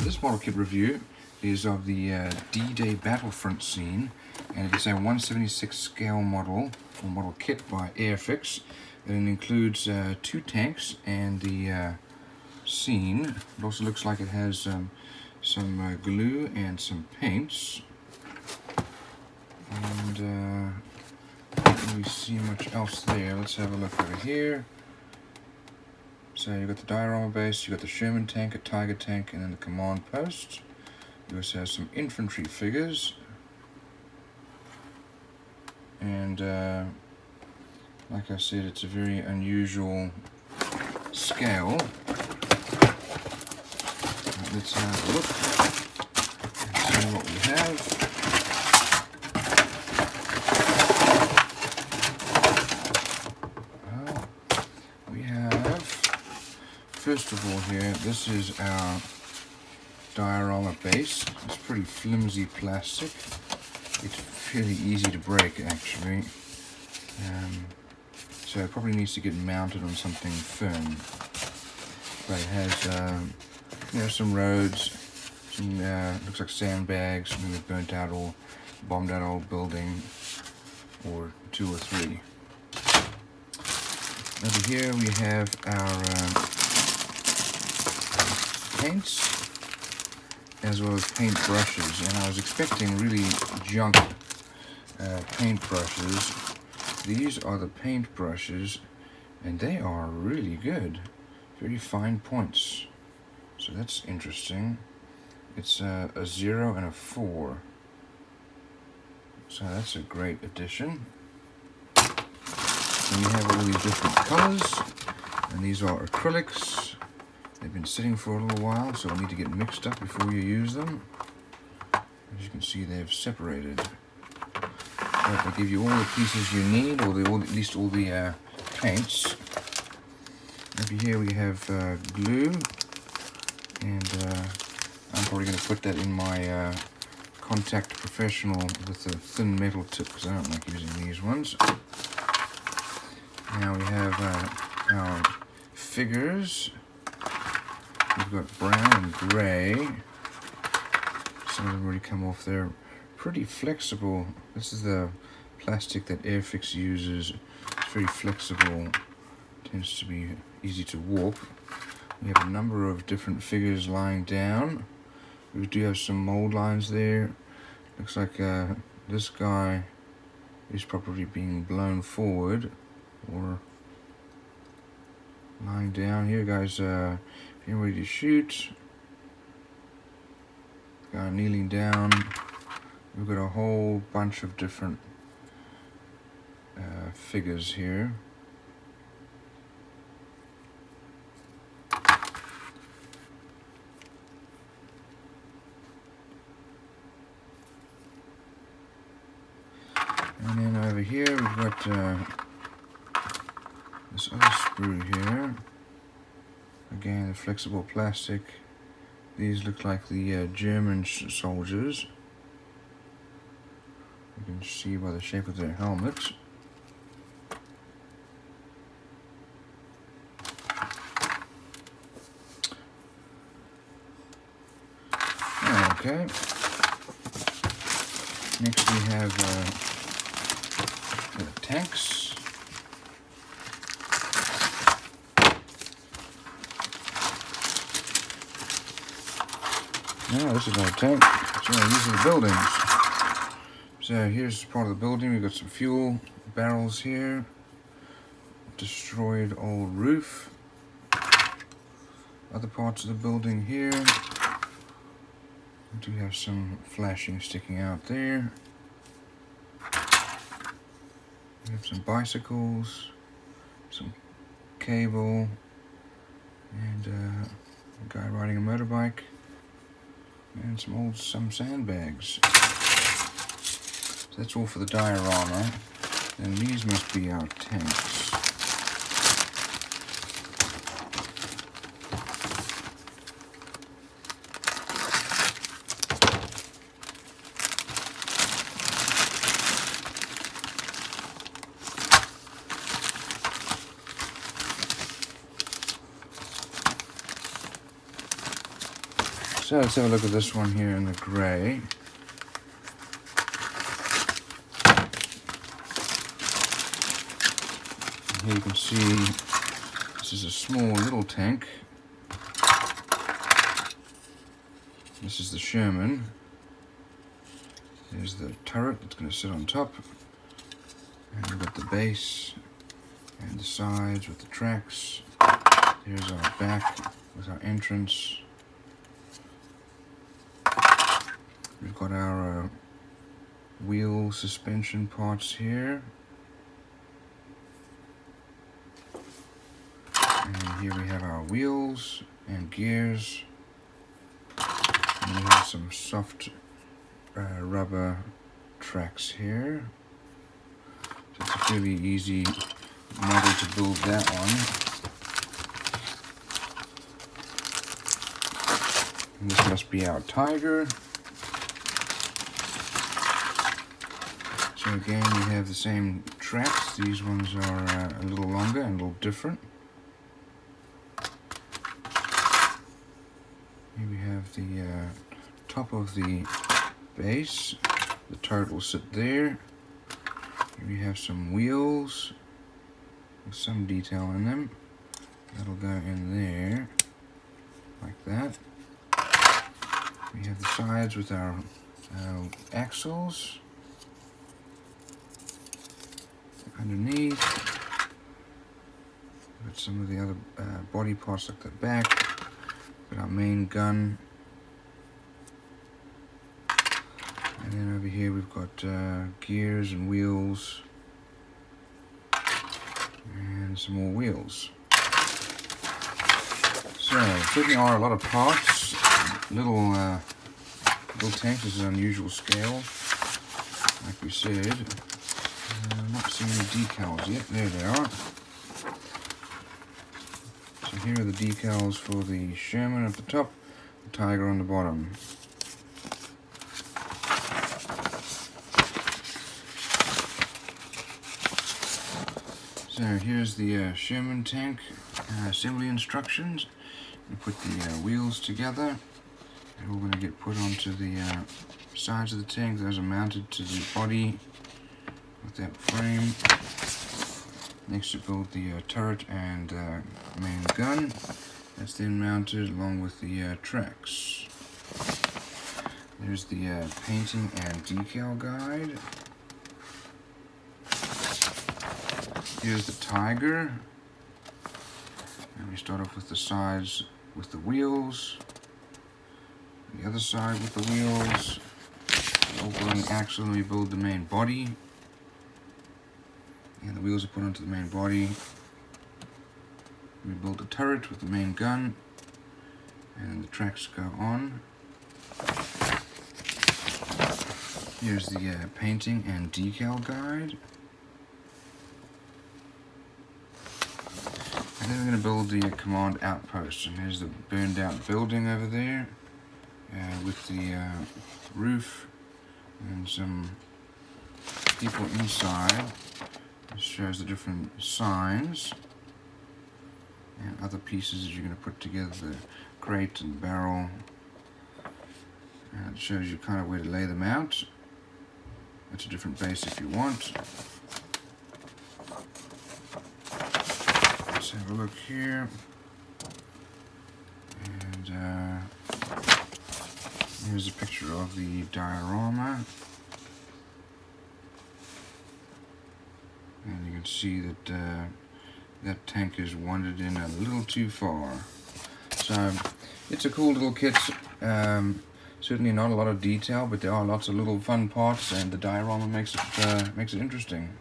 This model kit review is of the D-Day Battlefront scene, and it's a 1/76 scale model, or model kit by Airfix, and it includes 2 tanks and the scene. It also looks like it has some glue and some paints, and can't really see much else there. Let's have a look over here. So you've got the Diorama base, you've got the Sherman tank, a Tiger tank, and then the command post. You also have some infantry figures. And like I said, it's a very unusual scale. Let's have a look and see what we have. First of all here, this is our Diorama base. It's pretty flimsy plastic. It's fairly easy to break actually. So it probably needs to get mounted on something firm. But it has some roads, some looks like sandbags, maybe burnt out or bombed out old building, or 2 or 3. Over here we have our paints as well as paint brushes, and I was expecting really junk paint brushes. These are the paint brushes, and they are really good, very fine points, so that's interesting. It's a 0 and a 4, so that's a great addition. And you have all these different colors, and these are acrylics. They've been sitting for a little while, so they'll need to get mixed up before you use them. As you can see, they've separated. But they give you all the pieces you need, or at least all the paints. Over here we have glue, and I'm probably going to put that in my Contact Professional with a thin metal tip, because I don't like using these ones. Now we have our figures. We've got brown and grey. Some of them already come off there. Pretty flexible. This is the plastic that Airfix uses. It's very flexible. Tends to be easy to warp. We have a number of different figures lying down. We do have some mold lines there. Looks like this guy is probably being blown forward or lying down. Here, guys, getting ready to shoot. Guy kneeling down. We've got a whole bunch of different figures here. And then over here we've got this other sprue here. Again, the flexible plastic. These look like the German soldiers. You can see by the shape of their helmets. Okay. Next we have the tanks. No, this is our tank. So these are the buildings. So here's part of the building. We've got some fuel barrels here. Destroyed old roof. Other parts of the building here. We do have some flashing sticking out there. We have some bicycles, some cable, and a guy riding a motorbike. And some sandbags. So that's all for the Diorama. And these must be our tanks. So let's have a look at this one here in the grey. Here you can see this is a small little tank. This is the Sherman. There's the turret that's going to sit on top. And we've got the base and the sides with the tracks. Here's our back with our entrance. We've got our wheel suspension parts here. And here we have our wheels and gears. And we have some soft rubber tracks here. So it's a fairly easy model to build that one. And this must be our Tiger. So again, we have the same tracks. These ones are a little longer and a little different. Here we have the top of the base. The turret will sit there. Here we have some wheels with some detail in them. That'll go in there, like that. We have the sides with our axles. Underneath, got some of the other body parts like the back. Got our main gun. And then over here we've got gears and wheels. And some more wheels. So, certainly are a lot of parts. Little tank. This is an unusual scale. Like we said. I'm not seeing any decals yet. There they are. So here are the decals for the Sherman at the top, the Tiger on the bottom. So here's the Sherman tank assembly instructions. We put the wheels together. They're all going to get put onto the sides of the tank. Those are mounted to the body with that frame. Next, to build the turret and main gun. That's then mounted along with the tracks. There's the painting and decal guide. Here's the Tiger. And we start off with the sides with the wheels. The other side with the wheels. Opening axle, and we build the main body. And the wheels are put onto the main body. We build the turret with the main gun. And the tracks go on. Here's the painting and decal guide. And then we're going to build the command outpost. And here's the burned out building over there. With the roof and some people inside. This shows the different signs and other pieces that you're going to put together, the crate and the barrel. And it shows you kind of where to lay them out. That's a different base if you want. Let's have a look here. And here's a picture of the diorama. And you can see that that tank is wandered in a little too far. So it's a cool little kit. Certainly not a lot of detail, but there are lots of little fun parts, and the diorama makes it interesting.